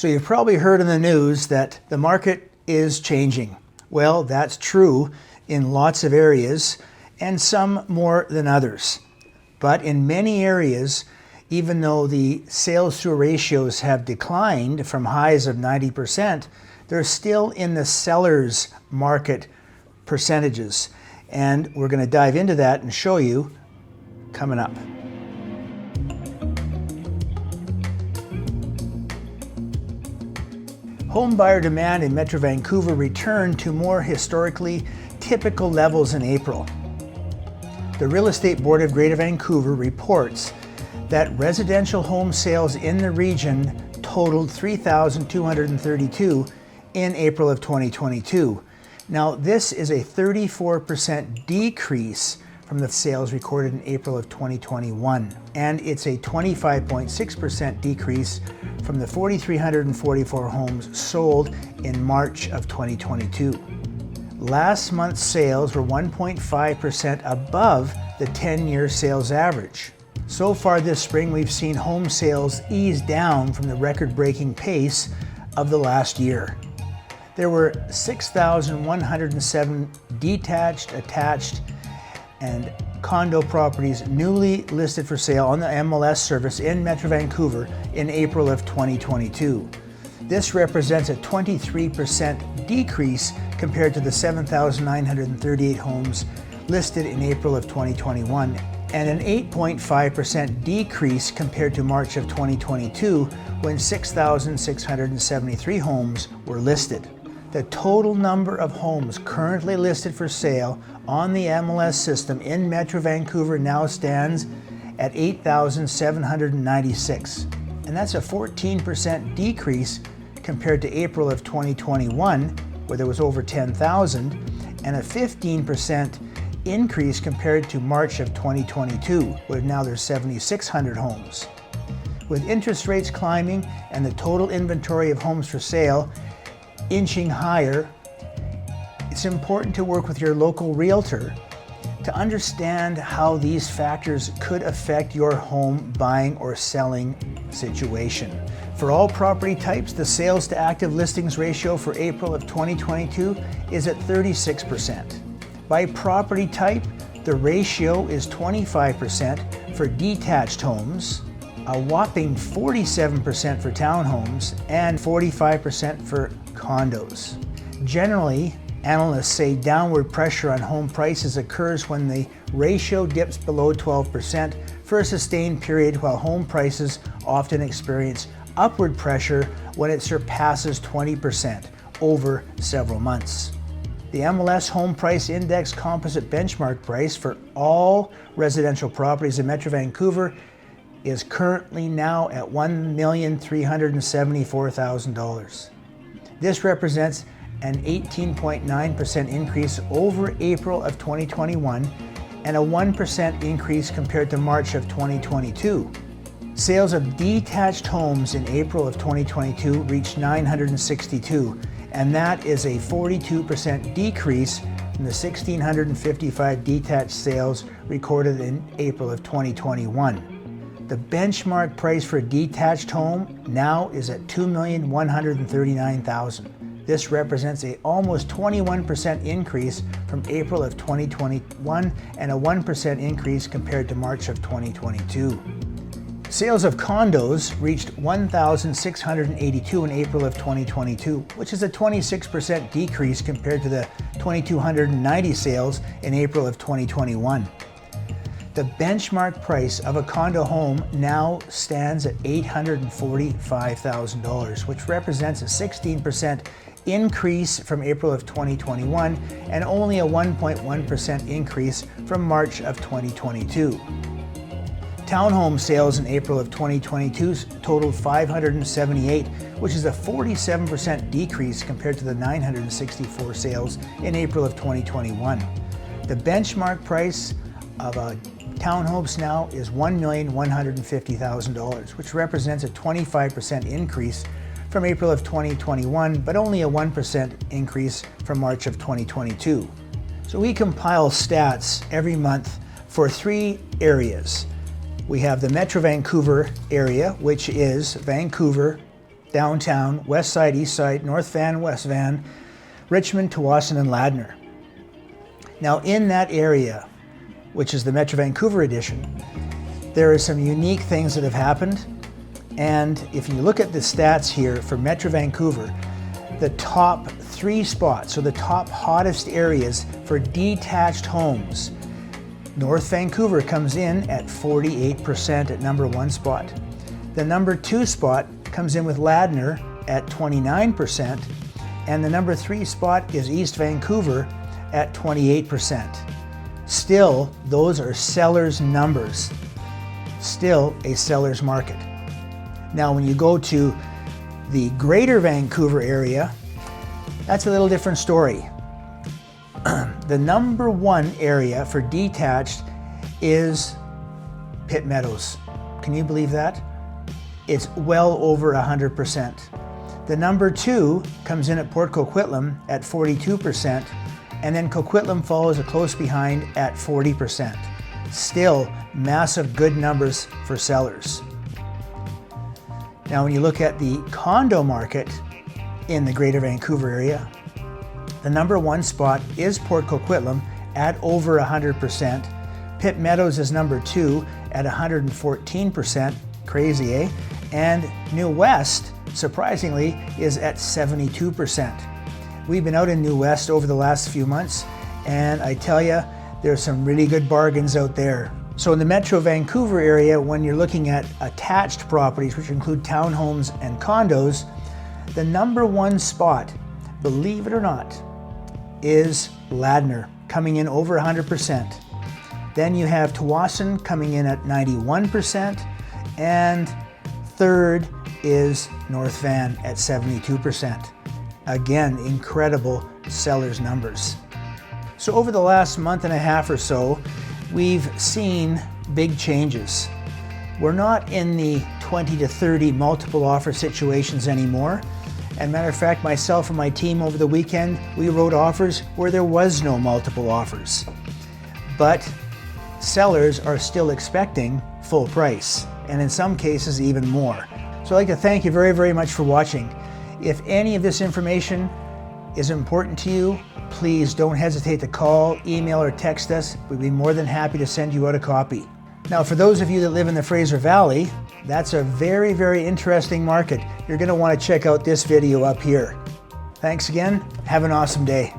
So you've probably heard in the news that the market is changing. Well, that's true in lots of areas and some more than others. But in many areas, even though the sales through ratios have declined from highs of 90%, they're still in the seller's market percentages. And we're going to dive into that and show you coming up. Home buyer demand in Metro Vancouver returned to more historically typical levels in April. The Real Estate Board of Greater Vancouver reports that residential home sales in the region totaled 3,232 in April of 2022. Now, this is a 34% decrease from the sales recorded in April of 2021, and it's a 25.6% decrease from the 4,344 homes sold in March of 2022. Last month's sales were 1.5% above the 10-year sales average. So far this spring, we've seen home sales ease down from the record-breaking pace of the last year. There were 6,107 detached, attached, and condo properties newly listed for sale on the MLS service in Metro Vancouver in April of 2022. This represents a 23% decrease compared to the 7,938 homes listed in April of 2021, and an 8.5% decrease compared to March of 2022, when 6,673 homes were listed. The total number of homes currently listed for sale on the MLS system in Metro Vancouver now stands at 8,796. And that's a 14% decrease compared to April of 2021, where there was over 10,000, and a 15% increase compared to March of 2022, where now there's 7,600 homes. With interest rates climbing and the total inventory of homes for sale inching higher, it's important to work with your local realtor to understand how these factors could affect your home buying or selling situation. For all property types, the sales to active listings ratio for April of 2022 is at 36%. By property type, the ratio is 25% for detached homes, a whopping 47% for townhomes, and 45% for condos. Generally, analysts say downward pressure on home prices occurs when the ratio dips below 12% for a sustained period, while home prices often experience upward pressure when it surpasses 20% over several months. The MLS Home Price Index composite benchmark price for all residential properties in Metro Vancouver is currently now at $1,374,000. This represents an 18.9% increase over April of 2021 and a 1% increase compared to March of 2022. Sales of detached homes in April of 2022 reached 962, and that is a 42% decrease from the 1,655 detached sales recorded in April of 2021. The benchmark price for a detached home now is at $2,139,000. This represents an almost 21% increase from April of 2021 and a 1% increase compared to March of 2022. Sales of condos reached 1,682 in April of 2022, which is a 26% decrease compared to the 2,290 sales in April of 2021. The benchmark price of a condo home now stands at $845,000, which represents a 16% increase from April of 2021 and only a 1.1% increase from March of 2022. Townhome sales in April of 2022 totaled 578, which is a 47% decrease compared to the 964 sales in April of 2021. The benchmark price of a townhomes now is $1,150,000, which represents a 25% increase from April of 2021, but only a 1% increase from March of 2022. So we compile stats every month for 3 areas. We have the Metro Vancouver area, which is Vancouver, downtown, west side, east side, north van, west van, Richmond, Tsawwassen, and Ladner. Now in that area, which is the Metro Vancouver edition, there are some unique things that have happened. And if you look at the stats here for Metro Vancouver, the top 3 spots, so the top hottest areas for detached homes, North Vancouver comes in at 48% at number 1 spot. The number 2 spot comes in with Ladner at 29%, and the number 3 spot is East Vancouver at 28%. Still, those are sellers' numbers. Still a seller's market. Now, when you go to the Greater Vancouver area, that's a little different story. The number 1 area for detached is Pitt Meadows. Can you believe that? It's well over 100%. The number 2 comes in at Port Coquitlam at 42%, and then Coquitlam follows a close behind at 40%. Still, massive good numbers for sellers. Now, when you look at the condo market in the Greater Vancouver area, the number 1 spot is Port Coquitlam at over 100%. Pitt Meadows is number 2 at 114%. Crazy, eh? And New West, surprisingly, is at 72%. We've been out in New West over the last few months, and I tell you, there's some really good bargains out there. So in the Metro Vancouver area, when you're looking at attached properties, which include townhomes and condos, the number 1 spot, believe it or not, is Ladner, coming in over 100%. Then you have Tsawwassen coming in at 91%, and third is North Van at 72%. Again, incredible sellers' numbers. So over the last month and a half or so, we've seen big changes. We're not in the 20 to 30 multiple offer situations anymore. And matter of fact, myself and my team over the weekend, we wrote offers where there was no multiple offers. But sellers are still expecting full price, and in some cases even more. So I'd like to thank you very, very much for watching. If any of this information is important to you, please don't hesitate to call, email, or text us. We'd be more than happy to send you out a copy. Now, for those of you that live in the Fraser Valley, that's a very, very interesting market. You're going to want to check out this video up here. Thanks again. Have an awesome day.